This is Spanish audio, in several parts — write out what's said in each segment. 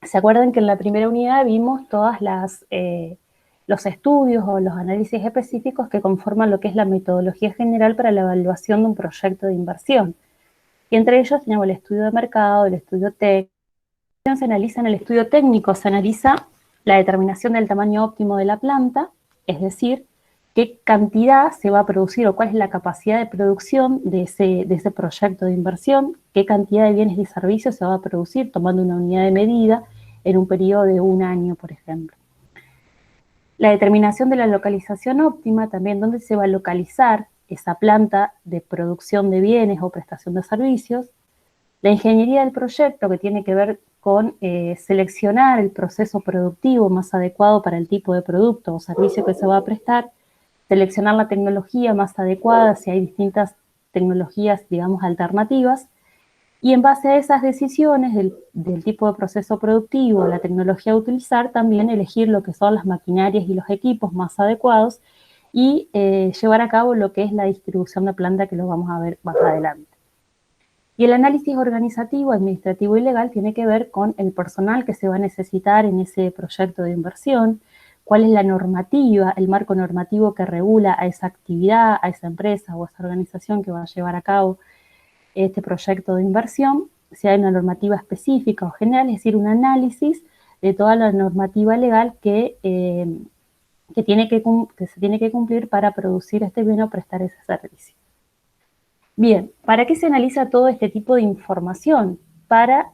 ¿Se acuerdan que en la primera unidad vimos todos los estudios o los análisis específicos que conforman lo que es la metodología general para la evaluación de un proyecto de inversión? Y entre ellos tenemos el estudio de mercado, el estudio técnico. Se analiza en el estudio técnico, se analiza la determinación del tamaño óptimo de la planta, es decir, qué cantidad se va a producir o cuál es la capacidad de producción de ese proyecto de inversión, qué cantidad de bienes y servicios se va a producir tomando una unidad de medida en un periodo de un año, por ejemplo. La determinación de la localización óptima, también dónde se va a localizar esa planta de producción de bienes o prestación de servicios. La ingeniería del proyecto, que tiene que ver con seleccionar el proceso productivo más adecuado para el tipo de producto o servicio que se va a prestar, seleccionar la tecnología más adecuada, si hay distintas tecnologías, digamos, alternativas, y en base a esas decisiones del tipo de proceso productivo, la tecnología a utilizar, también elegir lo que son las maquinarias y los equipos más adecuados y llevar a cabo lo que es la distribución de planta, que lo vamos a ver más adelante. Y el análisis organizativo, administrativo y legal tiene que ver con el personal que se va a necesitar en ese proyecto de inversión, cuál es la normativa, el marco normativo que regula a esa actividad, a esa empresa o a esa organización que va a llevar a cabo este proyecto de inversión, si hay una normativa específica o general, es decir, un análisis de toda la normativa legal que se tiene que cumplir para producir este bien o prestar ese servicio. Bien, ¿para qué se analiza todo este tipo de información? Para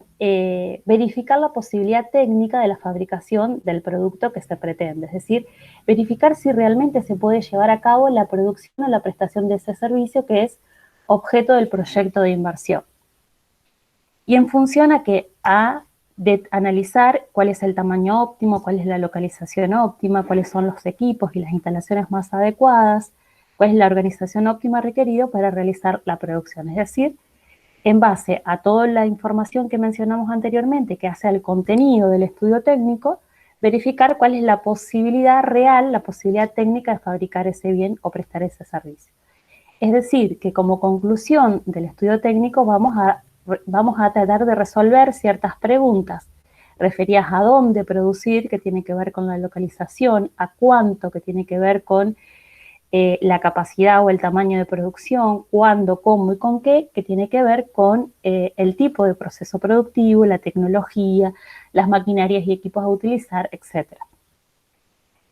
verificar la posibilidad técnica de la fabricación del producto que se pretende, es decir, verificar si realmente se puede llevar a cabo la producción o la prestación de ese servicio que es objeto del proyecto de inversión. Y en función de analizar cuál es el tamaño óptimo, cuál es la localización óptima, cuáles son los equipos y las instalaciones más adecuadas, cuál es la organización óptima requerida para realizar la producción. Es decir, en base a toda la información que mencionamos anteriormente, que hace al contenido del estudio técnico, verificar cuál es la posibilidad real, la posibilidad técnica de fabricar ese bien o prestar ese servicio. Es decir, que como conclusión del estudio técnico vamos a tratar de resolver ciertas preguntas referidas a dónde producir, que tiene que ver con la localización, a cuánto, que tiene que ver con la capacidad o el tamaño de producción, cuándo, cómo y con qué, que tiene que ver con el tipo de proceso productivo, la tecnología, las maquinarias y equipos a utilizar, etcétera.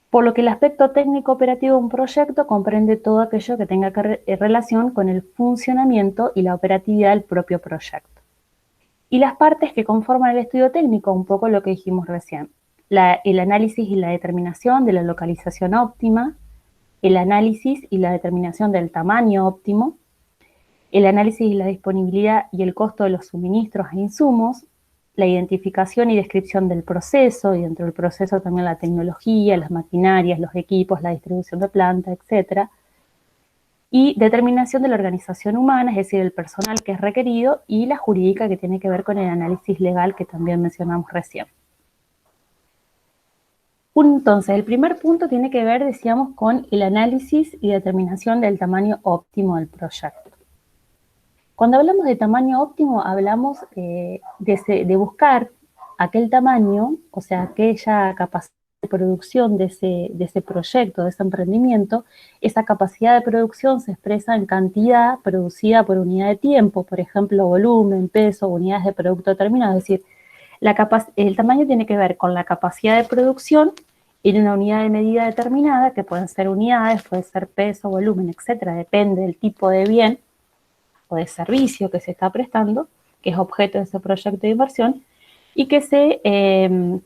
Por lo que el aspecto técnico operativo de un proyecto comprende todo aquello que tenga relación con el funcionamiento y la operatividad del propio proyecto. Y las partes que conforman el estudio técnico, un poco lo que dijimos recién, el análisis y la determinación de la localización óptima, el análisis y la determinación del tamaño óptimo, el análisis y la disponibilidad y el costo de los suministros e insumos, la identificación y descripción del proceso, y dentro del proceso también la tecnología, las maquinarias, los equipos, la distribución de planta, etcétera, y determinación de la organización humana, es decir, el personal que es requerido, y la jurídica, que tiene que ver con el análisis legal que también mencionamos recién. Entonces, el primer punto tiene que ver, decíamos, con el análisis y determinación del tamaño óptimo del proyecto. Cuando hablamos de tamaño óptimo, hablamos de buscar aquel tamaño, o sea, aquella capacidad de producción de ese proyecto, de ese emprendimiento. Esa capacidad de producción se expresa en cantidad producida por unidad de tiempo, por ejemplo, volumen, peso, unidades de producto terminado. Es decir, el tamaño tiene que ver con la capacidad de producción en una unidad de medida determinada, que pueden ser unidades, puede ser peso, volumen, etcétera, depende del tipo de bien o de servicio que se está prestando, que es objeto de ese proyecto de inversión, y que se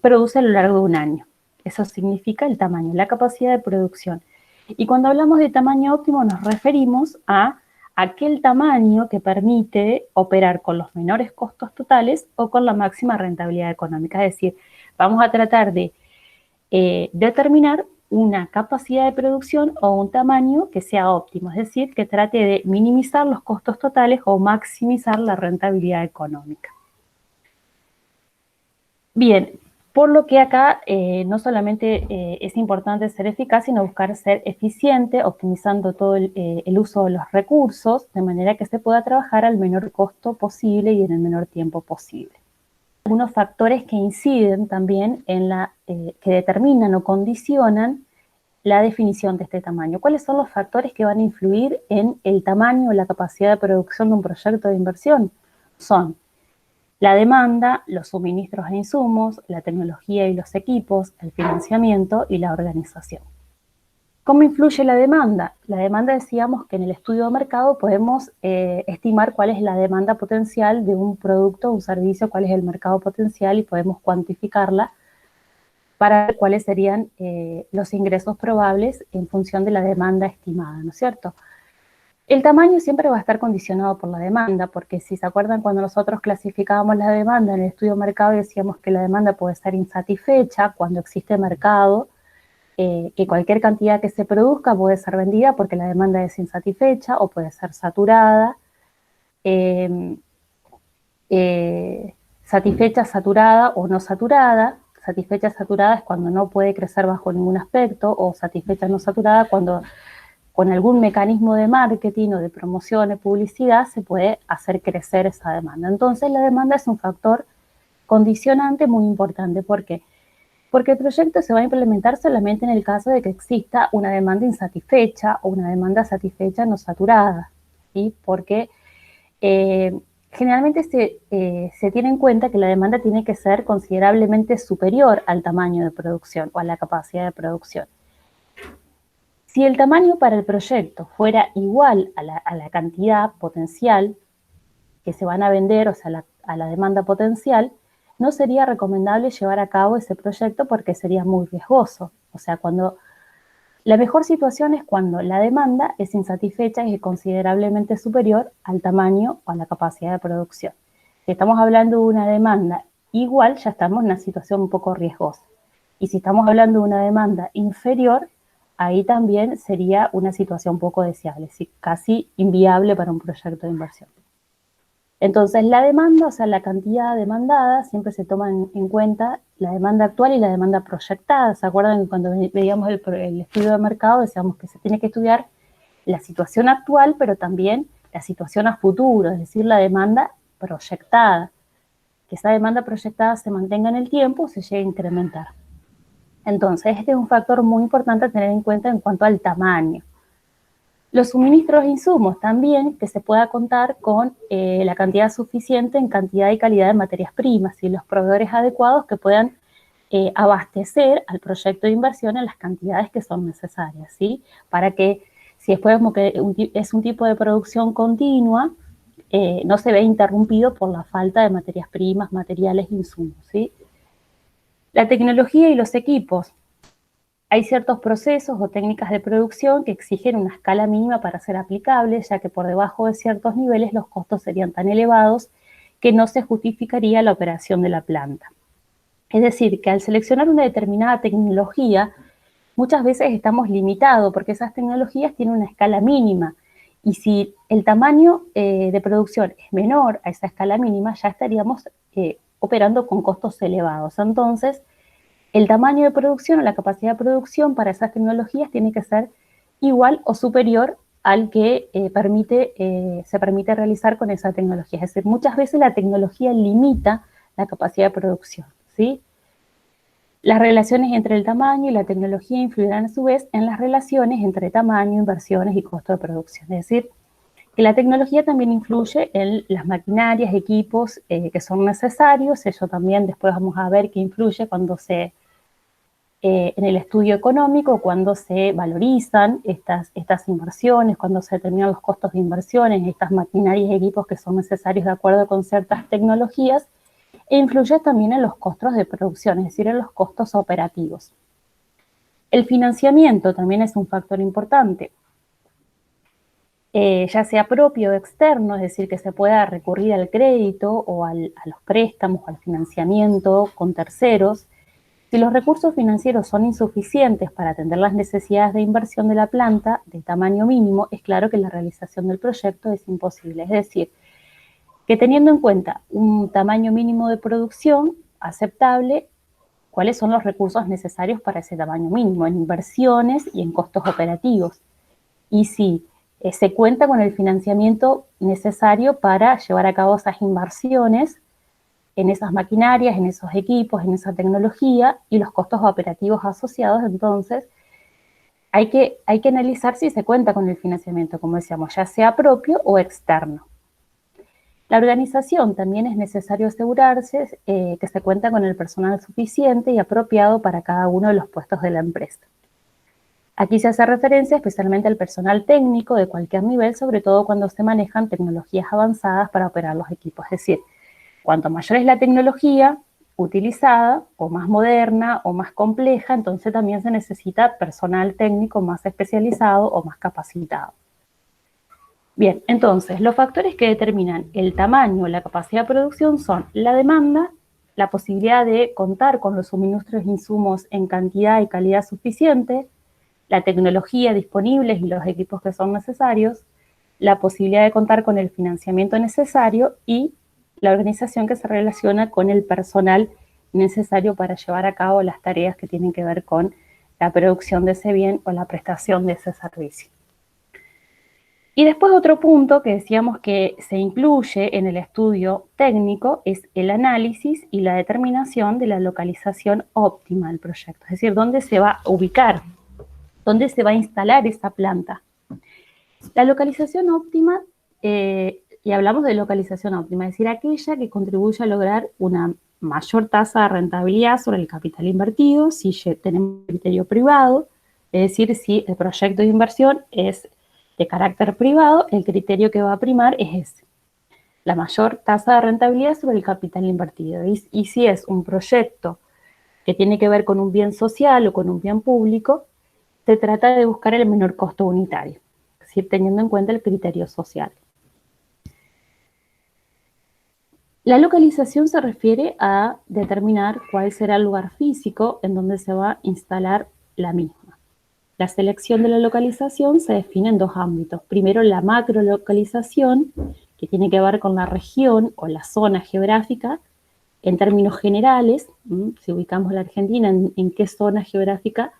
produce a lo largo de un año. Eso significa el tamaño, la capacidad de producción. Y cuando hablamos de tamaño óptimo nos referimos a aquel tamaño que permite operar con los menores costos totales o con la máxima rentabilidad económica. Es decir, vamos a tratar de determinar una capacidad de producción o un tamaño que sea óptimo, es decir, que trate de minimizar los costos totales o maximizar la rentabilidad económica. Bien, por lo que acá no solamente es importante ser eficaz, sino buscar ser eficiente, optimizando todo el uso de los recursos, de manera que se pueda trabajar al menor costo posible y en el menor tiempo posible. algunos factores que inciden también en que determinan o condicionan la definición de este tamaño. ¿Cuáles son los factores que van a influir en el tamaño o la capacidad de producción de un proyecto de inversión? Son la demanda, los suministros de insumos, la tecnología y los equipos, el financiamiento y la organización. ¿Cómo influye la demanda? La demanda, decíamos que en el estudio de mercado podemos estimar cuál es la demanda potencial de un producto o un servicio, cuál es el mercado potencial y podemos cuantificarla para ver cuáles serían los ingresos probables en función de la demanda estimada, ¿no es cierto? El tamaño siempre va a estar condicionado por la demanda, porque si se acuerdan cuando nosotros clasificábamos la demanda en el estudio de mercado decíamos que la demanda puede estar insatisfecha cuando existe mercado, que cualquier cantidad que se produzca puede ser vendida porque la demanda es insatisfecha o puede ser saturada, satisfecha, saturada o no saturada. Satisfecha, saturada es cuando no puede crecer bajo ningún aspecto, o satisfecha, no saturada cuando con algún mecanismo de marketing o de promoción o publicidad se puede hacer crecer esa demanda. Entonces la demanda es un factor condicionante muy importante. ¿Por qué? Porque el proyecto se va a implementar solamente en el caso de que exista una demanda insatisfecha o una demanda satisfecha no saturada, ¿sí? Porque generalmente se tiene en cuenta que la demanda tiene que ser considerablemente superior al tamaño de producción o a la capacidad de producción. Si el tamaño para el proyecto fuera igual a la cantidad potencial que se van a vender, o sea, a la demanda potencial, no sería recomendable llevar a cabo ese proyecto porque sería muy riesgoso. O sea, la mejor situación es cuando la demanda es insatisfecha y es considerablemente superior al tamaño o a la capacidad de producción. Si estamos hablando de una demanda igual, ya estamos en una situación un poco riesgosa. Y si estamos hablando de una demanda inferior, ahí también sería una situación poco deseable, casi inviable para un proyecto de inversión. Entonces, la demanda, o sea, la cantidad demandada, siempre se toma en cuenta la demanda actual y la demanda proyectada. ¿Se acuerdan que cuando veíamos el estudio de mercado decíamos que se tiene que estudiar la situación actual, pero también la situación a futuro, es decir, la demanda proyectada? Que esa demanda proyectada se mantenga en el tiempo o se llegue a incrementar. Entonces, este es un factor muy importante a tener en cuenta en cuanto al tamaño. Los suministros de insumos también, que se pueda contar con la cantidad suficiente en cantidad y calidad de materias primas y los proveedores adecuados que puedan abastecer al proyecto de inversión en las cantidades que son necesarias, ¿sí? Para que, si después es un tipo de producción continua, no se vea interrumpido por la falta de materias primas, materiales e insumos, ¿sí? La tecnología y los equipos. Hay ciertos procesos o técnicas de producción que exigen una escala mínima para ser aplicables, ya que por debajo de ciertos niveles los costos serían tan elevados que no se justificaría la operación de la planta. Es decir, que al seleccionar una determinada tecnología, muchas veces estamos limitados porque esas tecnologías tienen una escala mínima. Y si el tamaño de producción es menor a esa escala mínima, ya estaríamos operando con costos elevados. Entonces, el tamaño de producción o la capacidad de producción para esas tecnologías tiene que ser igual o superior al que se permite realizar con esa tecnología. Es decir, muchas veces la tecnología limita la capacidad de producción, ¿sí? Las relaciones entre el tamaño y la tecnología influirán a su vez en las relaciones entre tamaño, inversiones y costo de producción. Es decir, que la tecnología también influye en las maquinarias, equipos que son necesarios. Eso también después vamos a ver que influye cuando en el estudio económico, cuando se valorizan estas inversiones, cuando se determinan los costos de inversiones, estas maquinarias y equipos que son necesarios de acuerdo con ciertas tecnologías, e influye también en los costos de producción, es decir, en los costos operativos. El financiamiento también es un factor importante, ya sea propio o externo, es decir, que se pueda recurrir al crédito o a los préstamos, al financiamiento con terceros. Si los recursos financieros son insuficientes para atender las necesidades de inversión de la planta de tamaño mínimo, es claro que la realización del proyecto es imposible. Es decir, que teniendo en cuenta un tamaño mínimo de producción aceptable, cuáles son los recursos necesarios para ese tamaño mínimo en inversiones y en costos operativos. Y si se cuenta con el financiamiento necesario para llevar a cabo esas inversiones, en esas maquinarias, en esos equipos, en esa tecnología y los costos operativos asociados. Entonces, hay que analizar si se cuenta con el financiamiento, como decíamos, ya sea propio o externo. La organización también es necesario asegurarse que se cuenta con el personal suficiente y apropiado para cada uno de los puestos de la empresa. Aquí se hace referencia especialmente al personal técnico de cualquier nivel, sobre todo cuando se manejan tecnologías avanzadas para operar los equipos. Es decir, cuanto mayor es la tecnología utilizada, o más moderna, o más compleja, entonces también se necesita personal técnico más especializado o más capacitado. Bien, entonces, los factores que determinan el tamaño, la capacidad de producción son la demanda, la posibilidad de contar con los suministros de insumos en cantidad y calidad suficiente, la tecnología disponible y los equipos que son necesarios, la posibilidad de contar con el financiamiento necesario y la organización que se relaciona con el personal necesario para llevar a cabo las tareas que tienen que ver con la producción de ese bien o la prestación de ese servicio. Y después otro punto que decíamos que se incluye en el estudio técnico es el análisis y la determinación de la localización óptima del proyecto, es decir, dónde se va a ubicar, dónde se va a instalar esa planta. La localización óptima, y hablamos de localización óptima, es decir, aquella que contribuye a lograr una mayor tasa de rentabilidad sobre el capital invertido, si tenemos un criterio privado, es decir, si el proyecto de inversión es de carácter privado, el criterio que va a primar es ese, la mayor tasa de rentabilidad sobre el capital invertido. Y si es un proyecto que tiene que ver con un bien social o con un bien público, se trata de buscar el menor costo unitario, es decir, teniendo en cuenta el criterio social. La localización se refiere a determinar cuál será el lugar físico en donde se va a instalar la misma. La selección de la localización se define en dos ámbitos. Primero, la macrolocalización, que tiene que ver con la región o la zona geográfica, en términos generales, si ubicamos la Argentina, en qué zona geográfica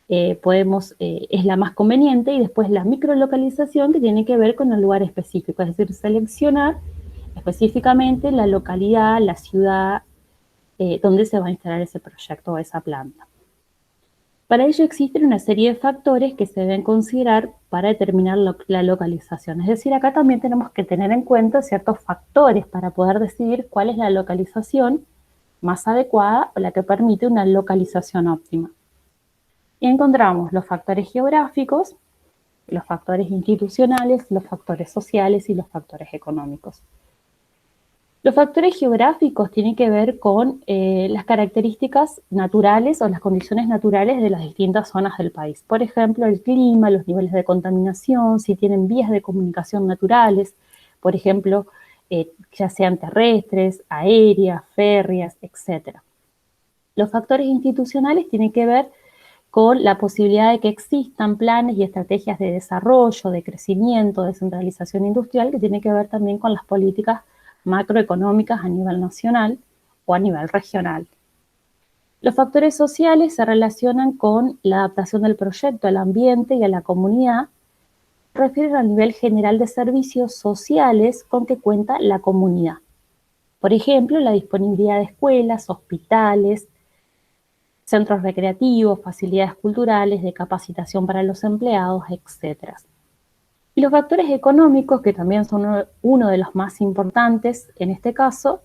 es la más conveniente, y después la microlocalización, que tiene que ver con el lugar específico, es decir, seleccionar específicamente la localidad, la ciudad, donde se va a instalar ese proyecto o esa planta. Para ello existen una serie de factores que se deben considerar para determinar la localización. Es decir, acá también tenemos que tener en cuenta ciertos factores para poder decidir cuál es la localización más adecuada o la que permite una localización óptima. Y encontramos los factores geográficos, los factores institucionales, los factores sociales y los factores económicos. Los factores geográficos tienen que ver con las características naturales o las condiciones naturales de las distintas zonas del país. Por ejemplo, el clima, los niveles de contaminación, si tienen vías de comunicación naturales, por ejemplo, ya sean terrestres, aéreas, férreas, etc. Los factores institucionales tienen que ver con la posibilidad de que existan planes y estrategias de desarrollo, de crecimiento, de centralización industrial, que tiene que ver también con las políticas macroeconómicas a nivel nacional o a nivel regional. Los factores sociales se relacionan con la adaptación del proyecto al ambiente y a la comunidad, se refieren al nivel general de servicios sociales con que cuenta la comunidad. Por ejemplo, la disponibilidad de escuelas, hospitales, centros recreativos, facilidades culturales, de capacitación para los empleados, etc. Y los factores económicos, que también son uno de los más importantes en este caso,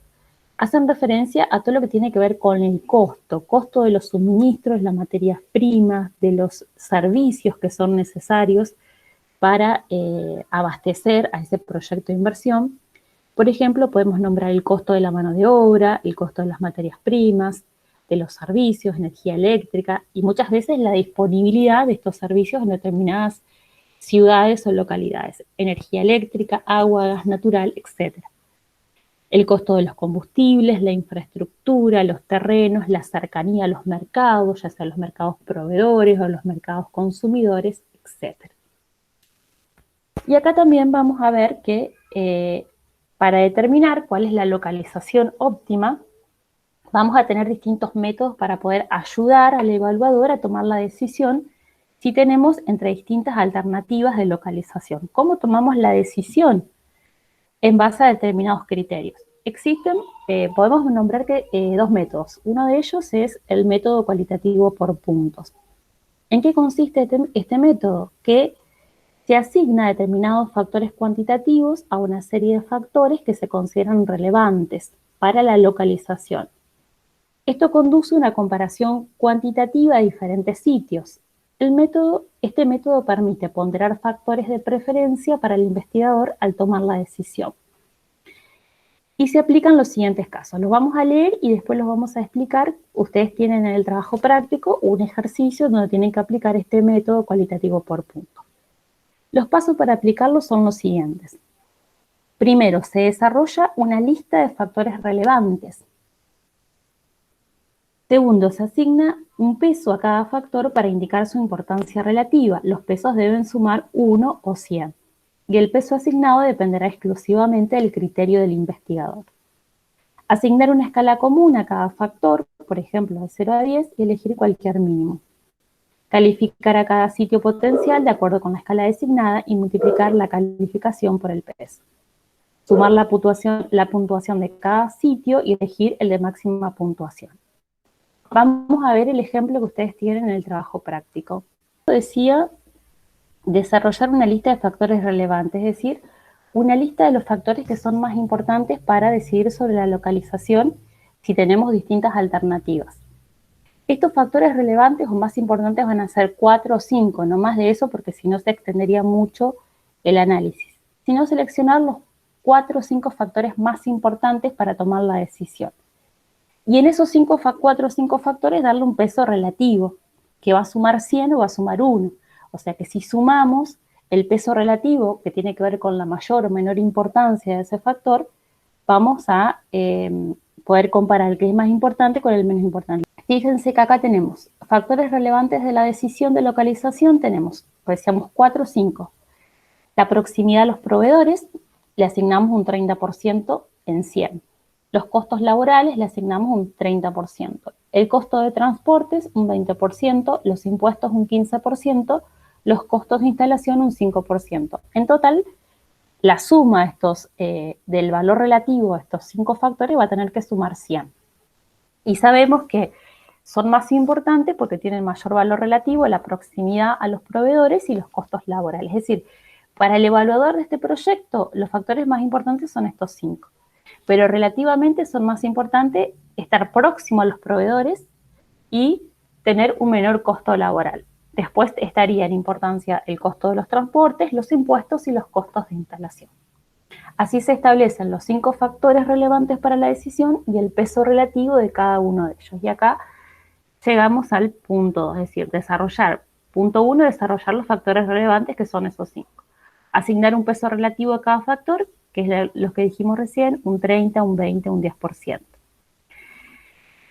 hacen referencia a todo lo que tiene que ver con el costo de los suministros, las materias primas, de los servicios que son necesarios para abastecer a ese proyecto de inversión. Por ejemplo, podemos nombrar el costo de la mano de obra, el costo de las materias primas, de los servicios, energía eléctrica, y muchas veces la disponibilidad de estos servicios en determinadas ciudades o localidades, energía eléctrica, agua, gas natural, etc. El costo de los combustibles, la infraestructura, los terrenos, la cercanía a los mercados, ya sea los mercados proveedores o los mercados consumidores, etc. Y acá también vamos a ver que para determinar cuál es la localización óptima, vamos a tener distintos métodos para poder ayudar al evaluador a tomar la decisión si tenemos entre distintas alternativas de localización. ¿Cómo tomamos la decisión? En base a determinados criterios. existen, podemos nombrar que, dos métodos. Uno de ellos es el método cualitativo por puntos. ¿En qué consiste este método? Que se asigna determinados factores cuantitativos a una serie de factores que se consideran relevantes para la localización. Esto conduce a una comparación cuantitativa de diferentes sitios. Este método permite ponderar factores de preferencia para el investigador al tomar la decisión. Y se aplican los siguientes casos. Los vamos a leer y después los vamos a explicar. Ustedes tienen en el trabajo práctico un ejercicio donde tienen que aplicar este método cualitativo por punto. Los pasos para aplicarlo son los siguientes. Primero, se desarrolla una lista de factores relevantes. Segundo, se asigna un peso a cada factor para indicar su importancia relativa. Los pesos deben sumar 1 o 100. Y el peso asignado dependerá exclusivamente del criterio del investigador. Asignar una escala común a cada factor, por ejemplo, de 0 a 10, y elegir cualquier mínimo. Calificar a cada sitio potencial de acuerdo con la escala designada y multiplicar la calificación por el peso. Sumar la puntuación de cada sitio y elegir el de máxima puntuación. Vamos a ver el ejemplo que ustedes tienen en el trabajo práctico. Decía desarrollar una lista de factores relevantes, es decir, una lista de los factores que son más importantes para decidir sobre la localización si tenemos distintas alternativas. Estos factores relevantes o más importantes van a ser 4 o 5, no más de eso porque si no se extendería mucho el análisis, sino seleccionar los 4 o 5 factores más importantes para tomar la decisión. Y en esos 4 o 5 factores darle un peso relativo, que va a sumar 100 o va a sumar 1. O sea que si sumamos el peso relativo, que tiene que ver con la mayor o menor importancia de ese factor, vamos a poder comparar el que es más importante con el menos importante. Fíjense que acá tenemos factores relevantes de la decisión de localización, tenemos, pues decíamos 4 o 5. La proximidad a los proveedores, le asignamos un 30% en 100. Los costos laborales le asignamos un 30%. El costo de transportes un 20%, los impuestos un 15%, los costos de instalación un 5%. En total, la suma de estos, del valor relativo a estos 5 factores va a tener que sumar 100. Y sabemos que son más importantes porque tienen mayor valor relativo, la proximidad a los proveedores y los costos laborales. Es decir, para el evaluador de este proyecto, los factores más importantes son estos 5. Pero relativamente son más importantes estar próximo a los proveedores y tener un menor costo laboral. Después estaría en importancia el costo de los transportes, los impuestos y los costos de instalación. Así se establecen los 5 factores relevantes para la decisión y el peso relativo de cada uno de ellos. Y acá llegamos al punto 2, es decir, punto 1, desarrollar los factores relevantes que son esos 5. Asignar un peso relativo a cada factor, que es lo que dijimos recién, un 30, un 20, un 10%.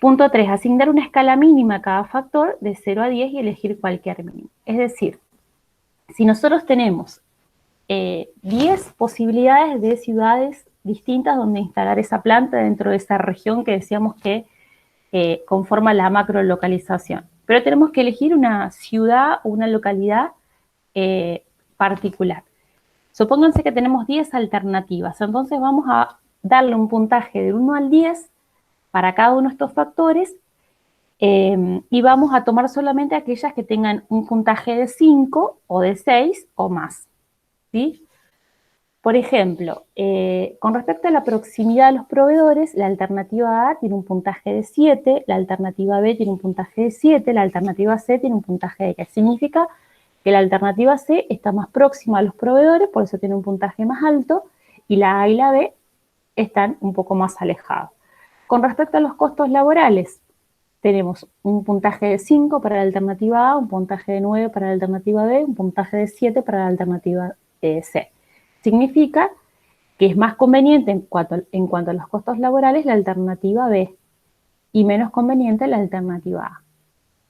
Punto 3, asignar una escala mínima a cada factor de 0 a 10 y elegir cualquier mínimo. Es decir, si nosotros tenemos 10 posibilidades de ciudades distintas donde instalar esa planta dentro de esa región que decíamos que conforma la macrolocalización, pero tenemos que elegir una ciudad o una localidad particular. Supónganse que tenemos 10 alternativas, entonces vamos a darle un puntaje de 1 al 10 para cada uno de estos factores y vamos a tomar solamente aquellas que tengan un puntaje de 5 o de 6 o más, ¿sí? Por ejemplo, con respecto a la proximidad a los proveedores, la alternativa A tiene un puntaje de 7, la alternativa B tiene un puntaje de 7, la alternativa C tiene un puntaje de 10. Significa que la alternativa C está más próxima a los proveedores, por eso tiene un puntaje más alto, y la A y la B están un poco más alejados. Con respecto a los costos laborales, tenemos un puntaje de 5 para la alternativa A, un puntaje de 9 para la alternativa B, un puntaje de 7 para la alternativa C. Significa que es más conveniente en cuanto a los costos laborales la alternativa B y menos conveniente la alternativa A.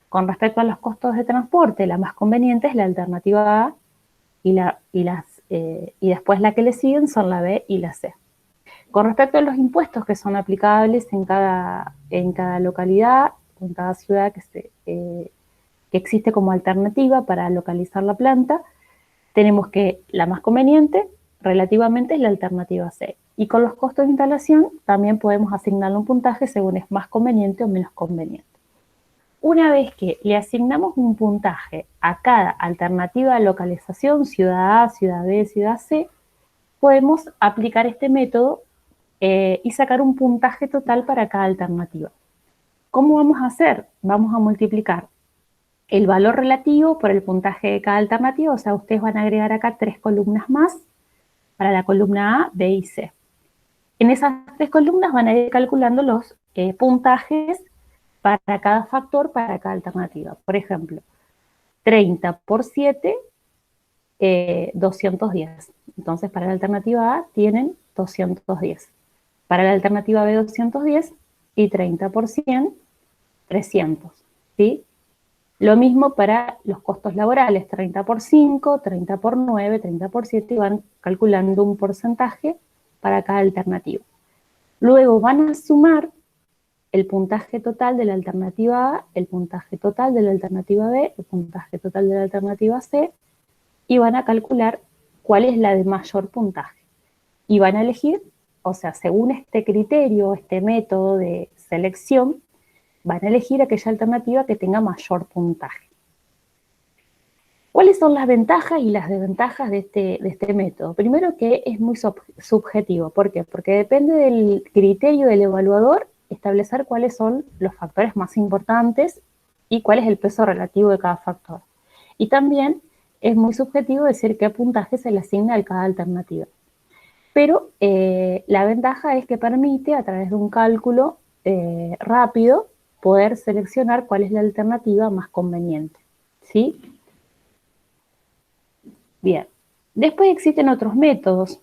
Con respecto a los costos de transporte, la más conveniente es la alternativa A y después la que le siguen son la B y la C. Con respecto a los impuestos que son aplicables en cada localidad o en cada ciudad que existe como alternativa para localizar la planta, tenemos que la más conveniente relativamente es la alternativa C. Y con los costos de instalación también podemos asignarle un puntaje según es más conveniente o menos conveniente. Una vez que le asignamos un puntaje a cada alternativa de localización, ciudad A, ciudad B, ciudad C, podemos aplicar este método y sacar un puntaje total para cada alternativa. ¿Cómo vamos a hacer? Vamos a multiplicar el valor relativo por el puntaje de cada alternativa, o sea, ustedes van a agregar acá 3 columnas más para la columna A, B y C. En esas 3 columnas van a ir calculando los puntajes para cada factor, para cada alternativa. Por ejemplo, 30 por 7, 210. Entonces, para la alternativa A tienen 210. Para la alternativa B, 210 y 30 por 100, 300. ¿Sí? Lo mismo para los costos laborales, 30 por 5, 30 por 9, 30 por 7, y van calculando un porcentaje para cada alternativa. Luego van a sumar el puntaje total de la alternativa A, el puntaje total de la alternativa B, el puntaje total de la alternativa C, y van a calcular cuál es la de mayor puntaje. Y van a elegir, o sea, según este criterio, este método de selección, van a elegir aquella alternativa que tenga mayor puntaje. ¿Cuáles son las ventajas y las desventajas de este método? Primero, que es muy subjetivo. ¿Por qué? Porque depende del criterio del evaluador establecer cuáles son los factores más importantes y cuál es el peso relativo de cada factor. Y también es muy subjetivo decir qué puntaje se le asigna a cada alternativa. Pero la ventaja es que permite, a través de un cálculo rápido, poder seleccionar cuál es la alternativa más conveniente. ¿Sí? Bien. Después existen otros métodos,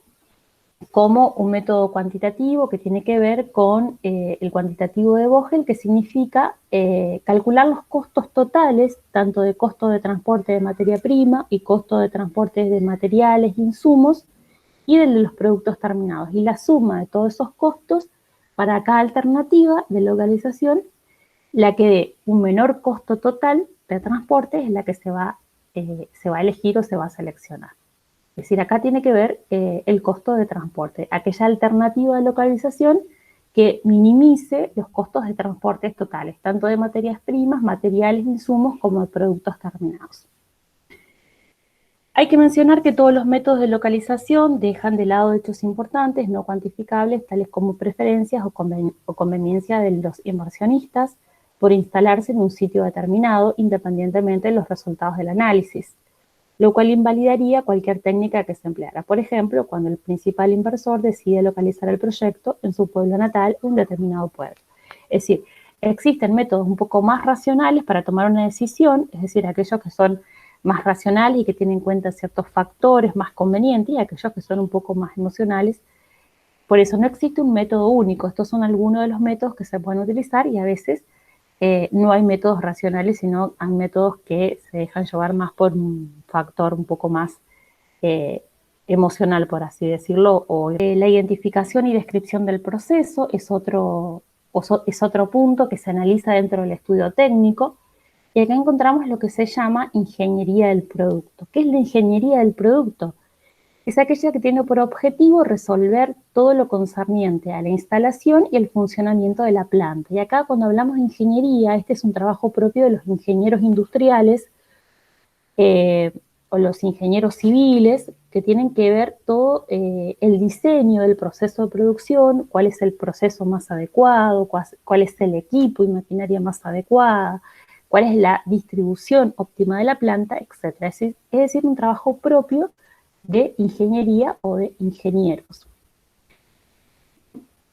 como un método cuantitativo que tiene que ver con el cuantitativo de Vogel, que significa calcular los costos totales, tanto de costo de transporte de materia prima y costo de transporte de materiales, insumos, y de los productos terminados. Y la suma de todos esos costos para cada alternativa de localización, la que dé un menor costo total de transporte es la que se va a elegir o se va a seleccionar. Es decir, acá tiene que ver el costo de transporte, aquella alternativa de localización que minimice los costos de transportes totales, tanto de materias primas, materiales, insumos, como de productos terminados. Hay que mencionar que todos los métodos de localización dejan de lado hechos importantes, no cuantificables, tales como preferencias o conveniencia de los inversionistas por instalarse en un sitio determinado, independientemente de los resultados del análisis, lo cual invalidaría cualquier técnica que se empleara. Por ejemplo, cuando el principal inversor decide localizar el proyecto en su pueblo natal o un determinado pueblo. Es decir, existen métodos un poco más racionales para tomar una decisión, es decir, aquellos que son más racionales y que tienen en cuenta ciertos factores más convenientes, y aquellos que son un poco más emocionales. Por eso no existe un método único. Estos son algunos de los métodos que se pueden utilizar, y a veces no hay métodos racionales, sino hay métodos que se dejan llevar más por un factor un poco más emocional, por así decirlo. O la identificación y descripción del proceso es otro punto que se analiza dentro del estudio técnico. Y acá encontramos lo que se llama ingeniería del producto. ¿Qué es la ingeniería del producto? Es aquella que tiene por objetivo resolver todo lo concerniente a la instalación y el funcionamiento de la planta. Y acá, cuando hablamos de ingeniería, este es un trabajo propio de los ingenieros industriales o los ingenieros civiles, que tienen que ver todo el diseño del proceso de producción, cuál es el proceso más adecuado, cuál es el equipo y maquinaria más adecuada, cuál es la distribución óptima de la planta, etc. Es decir, un trabajo propio de ingeniería o de ingenieros.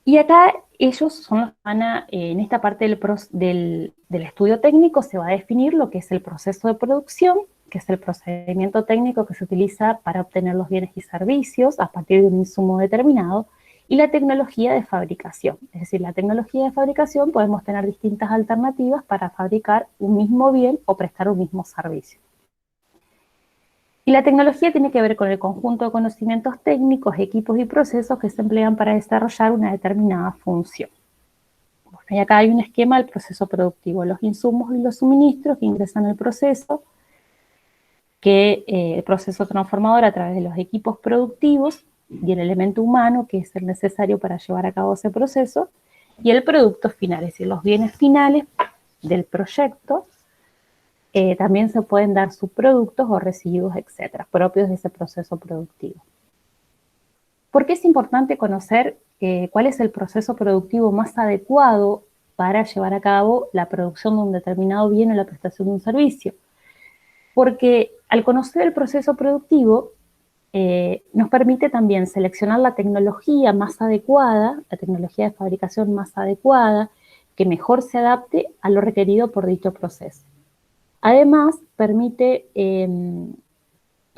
Y acá ellos son los que van a, en esta parte del estudio técnico se va a definir lo que es el proceso de producción, que es el procedimiento técnico que se utiliza para obtener los bienes y servicios a partir de un insumo determinado, y la tecnología de fabricación. Es decir, la tecnología de fabricación, podemos tener distintas alternativas para fabricar un mismo bien o prestar un mismo servicio. Y la tecnología tiene que ver con el conjunto de conocimientos técnicos, equipos y procesos que se emplean para desarrollar una determinada función. Bueno, y acá hay un esquema del proceso productivo, los insumos y los suministros que ingresan al proceso, que el proceso transformador a través de los equipos productivos y el elemento humano, que es el necesario para llevar a cabo ese proceso, y el producto final, es decir, los bienes finales del proyecto. También se pueden dar subproductos o residuos, etcétera, propios de ese proceso productivo. ¿Por qué es importante conocer cuál es el proceso productivo más adecuado para llevar a cabo la producción de un determinado bien o la prestación de un servicio? Porque al conocer el proceso productivo, nos permite también seleccionar la tecnología más adecuada, la tecnología de fabricación más adecuada, que mejor se adapte a lo requerido por dicho proceso. Además, permite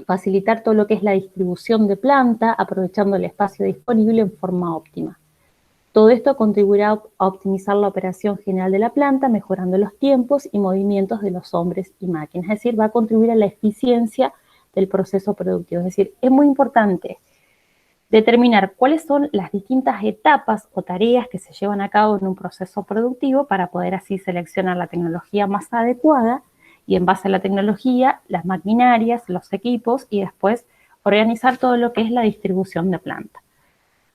facilitar todo lo que es la distribución de planta, aprovechando el espacio disponible en forma óptima. Todo esto contribuirá a optimizar la operación general de la planta, mejorando los tiempos y movimientos de los hombres y máquinas. Es decir, va a contribuir a la eficiencia del proceso productivo. Es decir, es muy importante determinar cuáles son las distintas etapas o tareas que se llevan a cabo en un proceso productivo para poder así seleccionar la tecnología más adecuada y en base a la tecnología, las maquinarias, los equipos y después organizar todo lo que es la distribución de planta.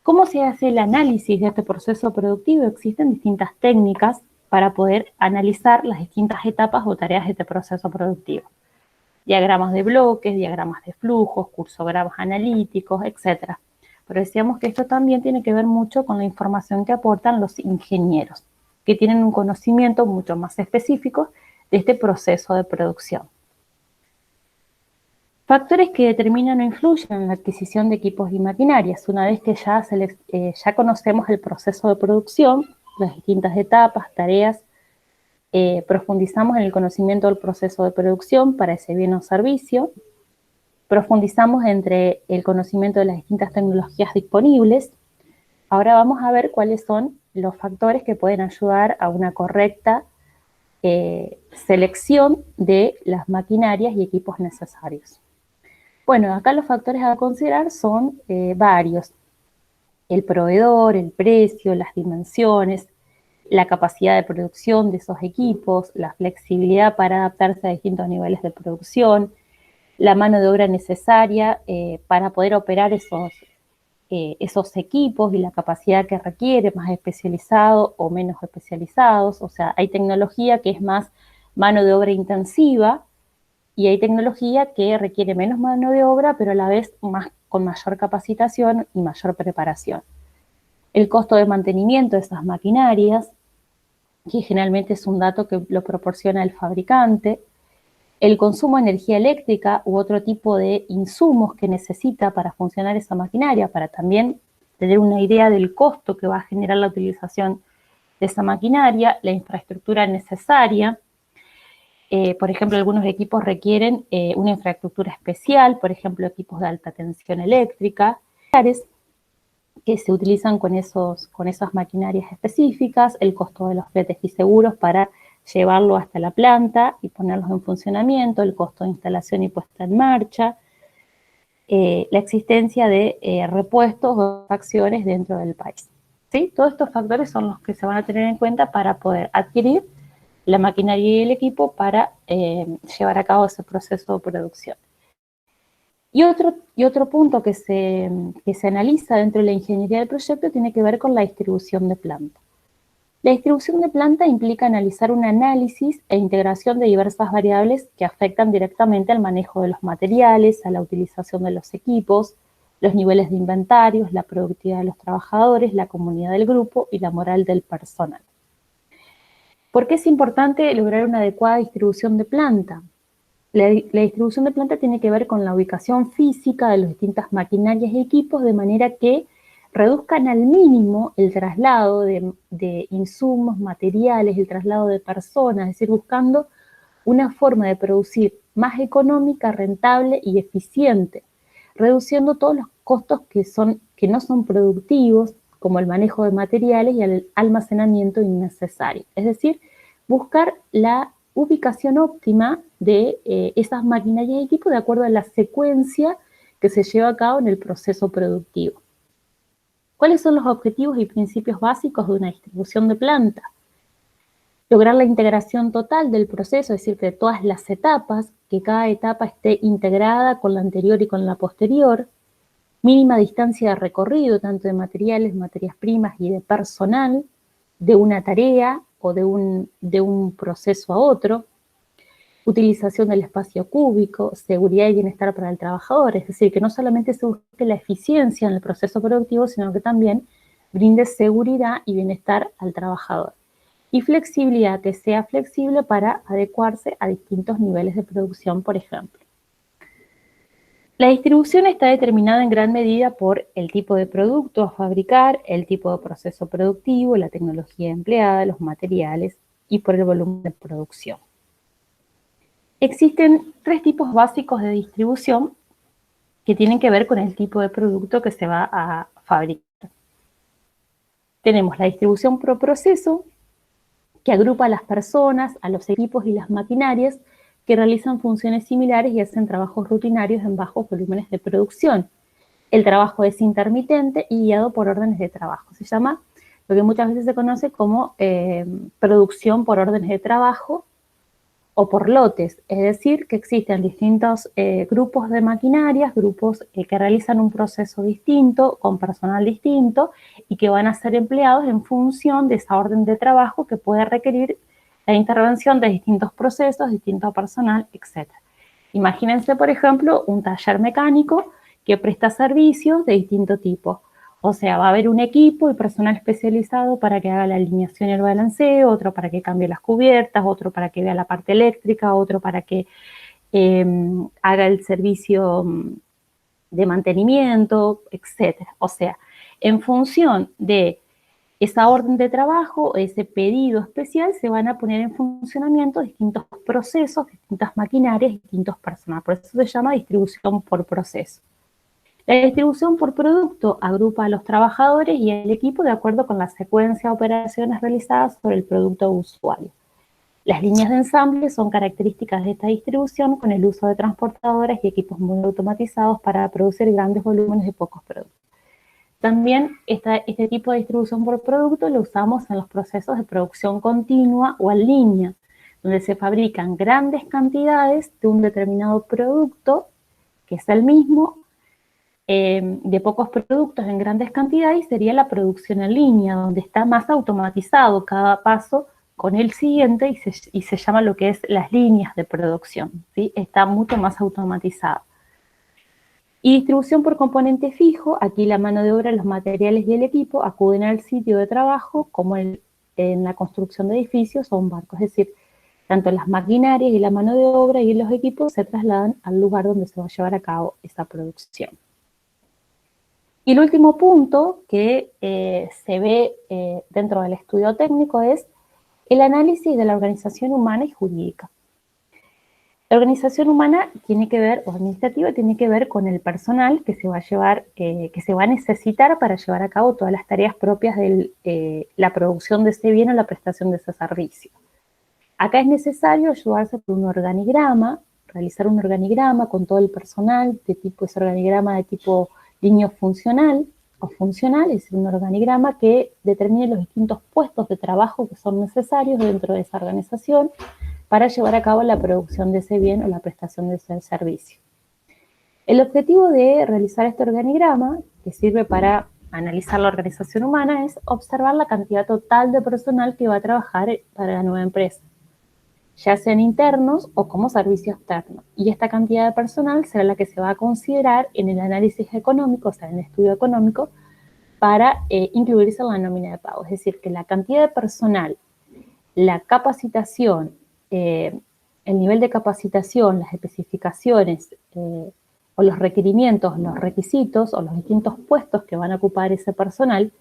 ¿Cómo se hace el análisis de este proceso productivo? Existen distintas técnicas para poder analizar las distintas etapas o tareas de este proceso productivo. Diagramas de bloques, diagramas de flujos, cursogramas analíticos, etc. Pero decíamos que esto también tiene que ver mucho con la información que aportan los ingenieros, que tienen un conocimiento mucho más específico de este proceso de producción. Factores que determinan o influyen en la adquisición de equipos y maquinarias. Una vez que ya conocemos el proceso de producción, las distintas etapas, tareas, profundizamos en el conocimiento del proceso de producción para ese bien o servicio, profundizamos entre el conocimiento de las distintas tecnologías disponibles. Ahora vamos a ver cuáles son los factores que pueden ayudar a una correcta selección de las maquinarias y equipos necesarios. Bueno, acá los factores a considerar son varios. El proveedor, el precio, las dimensiones, la capacidad de producción de esos equipos, la flexibilidad para adaptarse a distintos niveles de producción, la mano de obra necesaria para poder operar esos equipos y la capacidad que requiere, más especializados o menos especializados. O sea, hay tecnología que es más mano de obra intensiva, y hay tecnología que requiere menos mano de obra, pero a la vez con mayor capacitación y mayor preparación. El costo de mantenimiento de esas maquinarias, que generalmente es un dato que lo proporciona el fabricante, el consumo de energía eléctrica u otro tipo de insumos que necesita para funcionar esa maquinaria, para también tener una idea del costo que va a generar la utilización de esa maquinaria, la infraestructura necesaria. Por ejemplo, algunos equipos requieren una infraestructura especial, por ejemplo, equipos de alta tensión eléctrica, que se utilizan con esas maquinarias específicas, el costo de los fletes y seguros para llevarlo hasta la planta y ponerlos en funcionamiento, el costo de instalación y puesta en marcha, la existencia de repuestos o acciones dentro del país. ¿Sí? Todos estos factores son los que se van a tener en cuenta para poder adquirir la maquinaria y el equipo para llevar a cabo ese proceso de producción. Y otro punto que se analiza dentro de la ingeniería del proyecto tiene que ver con la distribución de planta. La distribución de planta implica analizar un análisis e integración de diversas variables que afectan directamente al manejo de los materiales, a la utilización de los equipos, los niveles de inventarios, la productividad de los trabajadores, la comunidad del grupo y la moral del personal. ¿Por qué es importante lograr una adecuada distribución de planta? La distribución de planta tiene que ver con la ubicación física de las distintas maquinarias y equipos de manera que reduzcan al mínimo el traslado de insumos, materiales, el traslado de personas, es decir, buscando una forma de producir más económica, rentable y eficiente, reduciendo todos los costos que no son productivos, como el manejo de materiales y el almacenamiento innecesario. Es decir, buscar la ubicación óptima de esas maquinarias y equipos de acuerdo a la secuencia que se lleva a cabo en el proceso productivo. ¿Cuáles son los objetivos y principios básicos de una distribución de planta? Lograr la integración total del proceso, es decir, que de todas las etapas, que cada etapa esté integrada con la anterior y con la posterior. mínima distancia de recorrido, tanto de materiales, materias primas y de personal, de una tarea o de un proceso a otro, utilización del espacio cúbico, seguridad y bienestar para el trabajador, es decir, que no solamente se busque la eficiencia en el proceso productivo, sino que también brinde seguridad y bienestar al trabajador. Y flexibilidad, que sea flexible para adecuarse a distintos niveles de producción, por ejemplo. La distribución está determinada en gran medida por el tipo de producto a fabricar, el tipo de proceso productivo, la tecnología empleada, los materiales y por el volumen de producción. Existen 3 tipos básicos de distribución que tienen que ver con el tipo de producto que se va a fabricar. Tenemos la distribución por proceso, que agrupa a las personas, a los equipos y las maquinarias que realizan funciones similares y hacen trabajos rutinarios en bajos volúmenes de producción. El trabajo es intermitente y guiado por órdenes de trabajo. Se llama lo que muchas veces se conoce como producción por órdenes de trabajo o por lotes, es decir, que existen distintos grupos de maquinarias, grupos que realizan un proceso distinto, con personal distinto, y que van a ser empleados en función de esa orden de trabajo que puede requerir la intervención de distintos procesos, distinto personal, etc. Imagínense, por ejemplo, un taller mecánico que presta servicios de distinto tipo. O sea, va a haber un equipo y personal especializado para que haga la alineación y el balanceo, otro para que cambie las cubiertas, otro para que vea la parte eléctrica, otro para que haga el servicio de mantenimiento, etc. O sea, en función de esa orden de trabajo, ese pedido especial, se van a poner en funcionamiento distintos procesos, distintas maquinarias, distintos personal. Por eso se llama distribución por proceso. La distribución por producto agrupa a los trabajadores y el equipo de acuerdo con la secuencia de operaciones realizadas sobre el producto usuario. Las líneas de ensamble son características de esta distribución con el uso de transportadoras y equipos muy automatizados para producir grandes volúmenes de pocos productos. También este tipo de distribución por producto lo usamos en los procesos de producción continua o en línea, donde se fabrican grandes cantidades de un determinado producto, que es el mismo, de pocos productos en grandes cantidades, sería la producción en línea, donde está más automatizado cada paso con el siguiente y se llama lo que es las líneas de producción, ¿sí? Está mucho más automatizado. Y distribución por componente fijo, aquí la mano de obra, los materiales y el equipo acuden al sitio de trabajo como en la construcción de edificios o un barco, es decir, tanto las maquinarias y la mano de obra y los equipos se trasladan al lugar donde se va a llevar a cabo esa producción. Y el último punto que se ve dentro del estudio técnico es el análisis de la organización humana y jurídica. La organización humana tiene que ver, o administrativa, tiene que ver con el personal que se va a llevar, que se va a necesitar para llevar a cabo todas las tareas propias de la producción de ese bien o la prestación de ese servicio. Acá es necesario ayudarse por un organigrama, realizar un organigrama con todo el personal, de tipo, ese organigrama de tipo línea funcional o funcional, es decir, un organigrama que determine los distintos puestos de trabajo que son necesarios dentro de esa organización para llevar a cabo la producción de ese bien o la prestación de ese servicio. El objetivo de realizar este organigrama, que sirve para analizar la organización humana, es observar la cantidad total de personal que va a trabajar para la nueva empresa, ya sean internos o como servicio externo. Y esta cantidad de personal será la que se va a considerar en el análisis económico, o sea, en el estudio económico, para incluirse en la nómina de pago. Es decir, que la cantidad de personal, la capacitación, el nivel de capacitación, las especificaciones o los requerimientos, los requisitos o los distintos puestos que van a ocupar ese personal,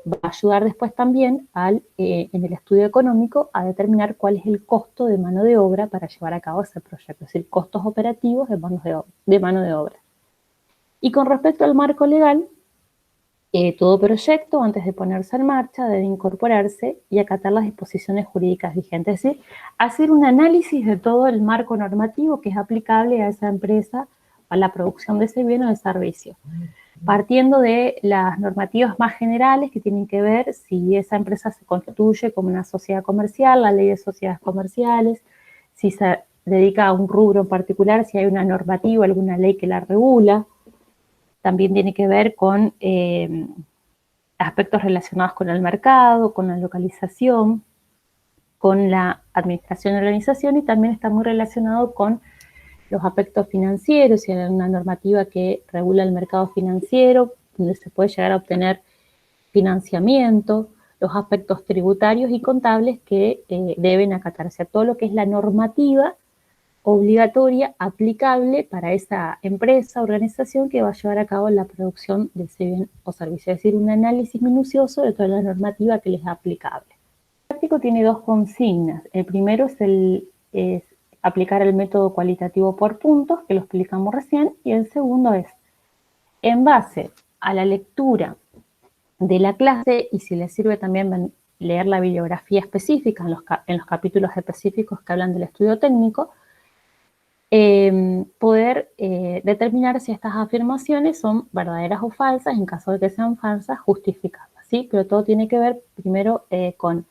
va a ayudar después también en el estudio económico a determinar cuál es el costo de mano de obra para llevar a cabo ese proyecto, es decir, costos operativos de mano de obra. Y con respecto al marco legal, todo proyecto, antes de ponerse en marcha, debe incorporarse y acatar las disposiciones jurídicas vigentes, es decir, hacer un análisis de todo el marco normativo que es aplicable a esa empresa, a la producción de ese bien o de servicio, partiendo de las normativas más generales que tienen que ver si esa empresa se constituye como una sociedad comercial, la ley de sociedades comerciales, si se dedica a un rubro en particular, si hay una normativa, alguna ley que la regula. también tiene que ver con aspectos relacionados con el mercado, con la localización, con la administración y organización, y también está muy relacionado con los aspectos financieros y hay una normativa que regula el mercado financiero, donde se puede llegar a obtener financiamiento, los aspectos tributarios y contables que deben acatarse a todo lo que es la normativa obligatoria aplicable para esa empresa, organización que va a llevar a cabo la producción de ese bien o servicio, es decir, un análisis minucioso de toda la normativa que les es aplicable. El práctico tiene dos consignas. El primero es aplicar el método cualitativo por puntos, que lo explicamos recién, y el segundo es, en base a la lectura de la clase, y si les sirve también leer la bibliografía específica en los capítulos específicos que hablan del estudio técnico, poder determinar si estas afirmaciones son verdaderas o falsas, en caso de que sean falsas, justificarlas, ¿sí? Pero todo tiene que ver primero con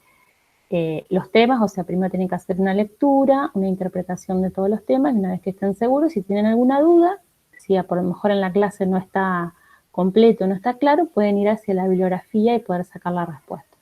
los temas, o sea, primero tienen que hacer una lectura, una interpretación de todos los temas, y una vez que estén seguros, si tienen alguna duda, si por lo mejor en la clase no está completo, no está claro, pueden ir hacia la bibliografía y poder sacar la respuesta.